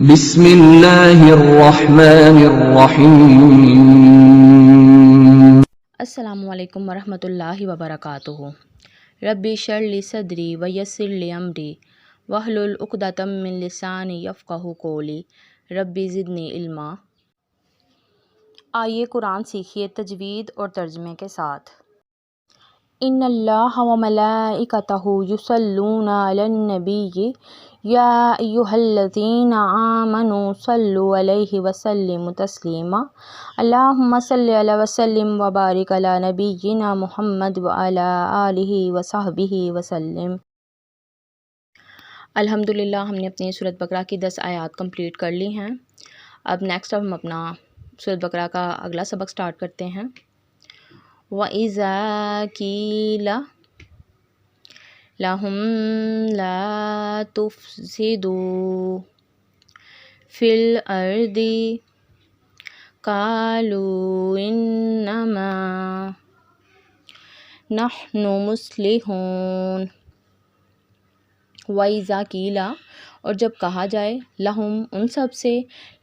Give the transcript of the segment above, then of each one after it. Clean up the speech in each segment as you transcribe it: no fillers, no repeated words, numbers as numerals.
بسم اللہ الرحمن الرحیم۔ السلام علیکم ورحمۃ اللہ وبرکاتہ۔ ربی اشرح لی صدری ویسر لی امری واحلل عقدۃ من لسانی یفقہوا قولی ربی زدنی علما۔ آئیے قرآن سیکھیے تجوید اور ترجمے کے ساتھ۔ ان اللہ و ملائکتہ یصلون علی النبی یا ایھا الذین آمنوا صلوا علیہ وسلموا تسلیما۔ اللہم صل علی وسلم وبارک علی نبینا محمد وعلی آلہ وصحبہ وسلم۔ الحمدللہ ہم نے اپنی سورۃ بقرہ کی 10 آیات کمپلیٹ کر لی ہیں۔ اب نیکسٹ ہم اپنا سورۃ بقرہ کا اگلا سبق سٹارٹ کرتے ہیں۔ وَإِذَا قِيلَ لَهُمْ لَا تُفْسِدُوا فِي الْأَرْضِ قَالُوا إِنَّمَا نَحْنُ مُصْلِحُونَ۔ وَإِذَا قِيلَ اور جب کہا جائے لہم ان سب سے،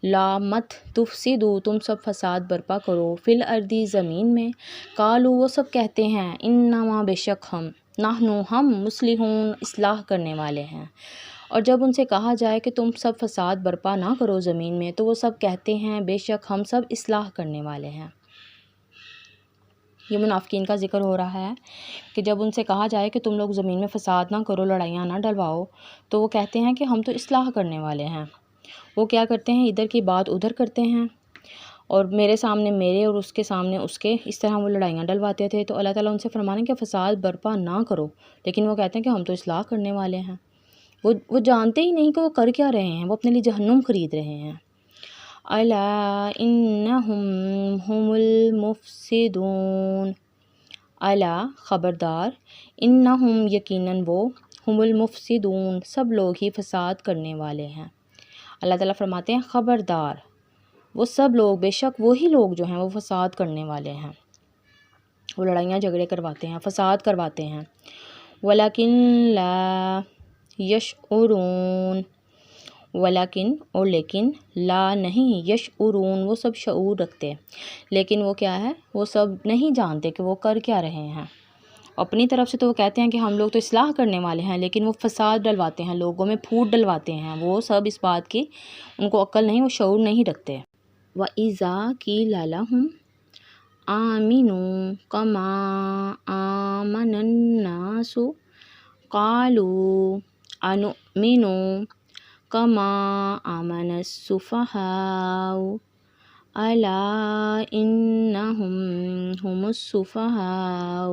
لا مت تفسدوا تم سب فساد برپا کرو، فی الارض زمین میں، قالوا وہ سب کہتے ہیں، انما بے شک ہم مصلحون اصلاح کرنے والے ہیں۔ اور جب ان سے کہا جائے کہ تم سب فساد برپا نہ کرو زمین میں، تو وہ سب کہتے ہیں بے شک ہم سب اصلاح کرنے والے ہیں۔ یہ منافقین کا ذکر ہو رہا ہے کہ جب ان سے کہا جائے کہ تم لوگ زمین میں فساد نہ کرو، لڑائیاں نہ ڈلواؤ، تو وہ کہتے ہیں کہ ہم تو اصلاح کرنے والے ہیں۔ وہ کیا کرتے ہیں، ادھر کی بات ادھر کرتے ہیں، اور میرے سامنے میرے اور اس کے سامنے اس کے، اس طرح وہ لڑائیاں ڈلواتے تھے۔ تو اللہ تعالیٰ ان سے فرمانے کہ فساد برپا نہ کرو، لیکن وہ کہتے ہیں کہ ہم تو اصلاح کرنے والے ہیں۔ وہ جانتے ہی نہیں کہ وہ کر کیا رہے ہیں، وہ اپنے لیے جہنم خرید رہے ہیں۔ الا انہم هم المفسدون، الا خبردار، انہم یقیناً وہ، هم المفسدون سب لوگ ہی فساد کرنے والے ہیں۔ اللہ تعالیٰ فرماتے ہیں خبردار، وہ سب لوگ، بے شک وہی لوگ جو ہیں وہ فساد کرنے والے ہیں، وہ لڑائیاں جھگڑے کرواتے ہیں، فساد کرواتے ہیں۔ ولیکن لا یشعرون، ولیکن اور لیکن، لا نہیں، یشعرون وہ سب شعور رکھتے، لیکن وہ کیا ہے، وہ سب نہیں جانتے کہ وہ کر کیا رہے ہیں۔ اپنی طرف سے تو وہ کہتے ہیں کہ ہم لوگ تو اصلاح کرنے والے ہیں، لیکن وہ فساد ڈلواتے ہیں، لوگوں میں پھوٹ ڈلواتے ہیں، وہ سب اس بات کی ان کو عقل نہیں، وہ شعور نہیں رکھتے۔ وَإِذَا قِيلَ لَهُمْ آمِنُوا كَمَا آمَنَ النَّاسُ قَالُوا أَنُؤْمِنُ كَمَا آمَنَ السُّفَهَاءُ أَلَا إِنَّهُمْ هُمُ السُّفَهَاءُ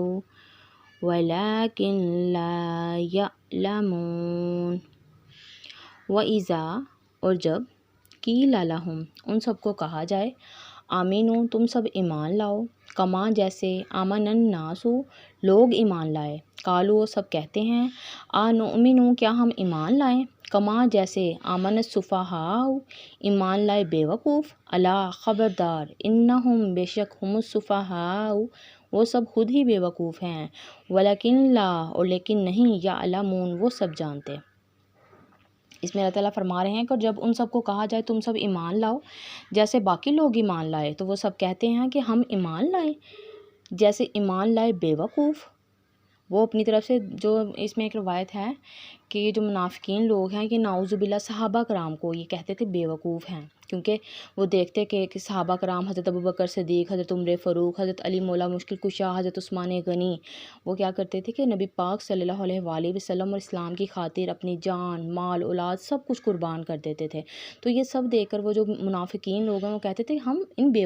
وَلَكِنْ لَا يَعْلَمُونَ۔ وَإِذَا اور جب، قِيلَ لَهُمْ ان سب کو کہا جائے، آمینو تم سب ایمان لاؤ، کما جیسے، آمن الناس لوگ ایمان لائے، قالوا وہ سب کہتے ہیں، آنؤمن کیا ہم ایمان لائیں، کما جیسے، آمن السفہاء ایمان لائے بے وقوف، الا خبردار، انہم بے شک، ہم السفہاء وہ سب خود ہی بے وقوف ہیں، ولیکن لا اور لیکن نہیں، یعلمون وہ سب جانتے۔ اس میں اللہ تعالیٰ فرما رہے ہیں کہ جب ان سب کو کہا جائے تم سب ایمان لاؤ جیسے باقی لوگ ایمان لائے، تو وہ سب کہتے ہیں کہ ہم ایمان لائیں جیسے ایمان لائے بے وقوف۔ وہ اپنی طرف سے، جو اس میں ایک روایت ہے کہ یہ جو منافقین لوگ ہیں، یہ نعوذ باللہ صحابہ کرام کو یہ کہتے تھے بے وقوف ہیں، کیونکہ وہ دیکھتے کہ صحابہ کرام، حضرت ابوبکر صدیق، حضرت عمر فاروق، حضرت علی مولا مشکل کشا، حضرت عثمان غنی، وہ کیا کرتے تھے کہ نبی پاک صلی اللہ علیہ وآلہ وسلم اور اسلام کی خاطر اپنی جان، مال، اولاد سب کچھ قربان کر دیتے تھے۔ تو یہ سب دیکھ کر وہ جو منافقین لوگ ہیں وہ کہتے تھے ہم ان بے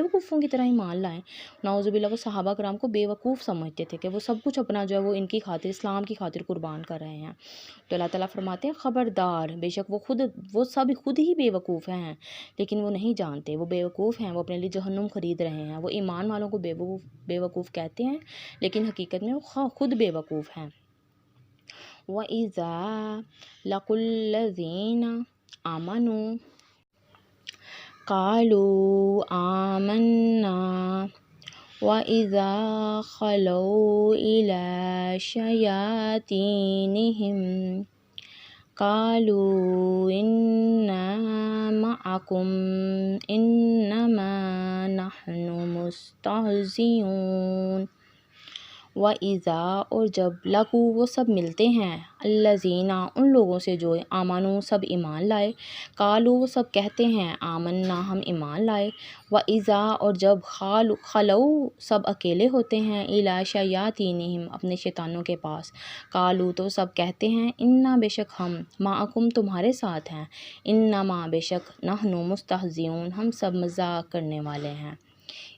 وقوفوں کی طرح ایمان لائیں۔ نعوذ باللہ وہ صحابہ کرام کو بے وقوف سمجھتے تھے کہ وہ سب کچھ اپنا جو ہے وہ ان کی خاطر، اسلام کی خاطر قربان کر رہے ہیں۔ تو اللہ تعالیٰ فرماتے ہیں خبردار، بے شک وہ سب خود ہی بے وقوف ہیں، لیکن وہ نہیں جانتے، وہ بے وقوف ہیں، وہ اپنے لیے جہنم خرید رہے ہیں۔ وہ ایمان والوں کو بے وقوف کہتے ہیں، لیکن حقیقت میں وہ خود بے وقوف ہیں۔ وَإِذَا لَقُوا الَّذِينَ آمَنُوا قَالُوا آمَنَّا وَإِذَا خَلَوْا إِلَىٰ شَيَاطِينِهِمْ قالوا إنا معكم إنما نحن مستهزئون وَإِذَا اور جب لقوا وہ سب ملتے ہیں الذین ان لوگوں سے جو آمنوا سب ایمان لائے قالوا وہ سب کہتے ہیں آمنا ہم ایمان لائے وَإِذَا اور جب خلوا سب اکیلے ہوتے ہیں الی شیاطینہم اپنے شیطانوں کے پاس قالوا تو سب کہتے ہیں انا بے شک ہم معکم تمہارے ساتھ ہیں انما بے شک نحن مستہزئون ہم سب مذاق کرنے والے ہیں۔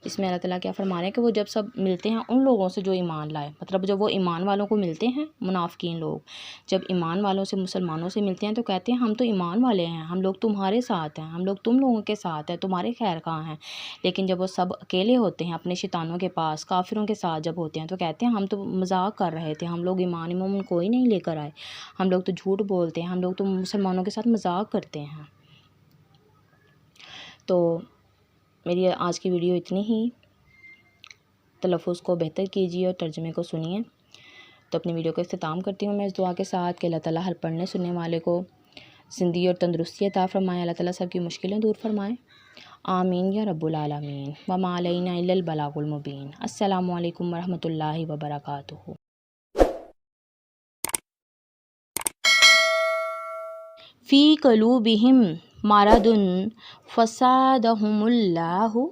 اس میں اللہ تعالیٰ کیا فرما رہے ہیں کہ وہ جب سب ملتے ہیں ان لوگوں سے جو ایمان لائے، مطلب جب وہ ایمان والوں کو ملتے ہیں منافقین لوگ جب ایمان والوں سے مسلمانوں سے ملتے ہیں تو کہتے ہیں ہم تو ایمان والے ہیں، ہم لوگ تمہارے ساتھ ہیں، ہم لوگ تم لوگوں کے ساتھ ہیں، تمہارے خیر خواہ ہیں۔ لیکن جب وہ سب اکیلے ہوتے ہیں اپنے شیطانوں کے پاس کافروں کے ساتھ جب ہوتے ہیں تو کہتے ہیں ہم تو مذاق کر رہے تھے، ہم لوگ ایمان مومن کوئی نہیں لے کر آئے، ہم لوگ تو جھوٹ بولتے ہیں، ہم لوگ تو مسلمانوں کے ساتھ مذاق کرتے ہیں۔ تو میری آج کی ویڈیو اتنی ہی، تلفظ کو بہتر کیجیے اور ترجمے کو سنیے۔ تو اپنی ویڈیو کا اختتام کرتی ہوں میں اس دعا کے ساتھ کہ اللہ تعالیٰ ہر پڑھنے سننے والے کو زندگی اور تندرستی عطا فرمائے، اللہ تعالیٰ سب کی مشکلیں دور فرمائے، آمین یا رب العالمین۔ وما علینا الا البلاغ المبین۔ السلام علیکم ورحمۃ اللہ وبرکاتہ۔ فی قلوبہم مرض فزادہم اللہ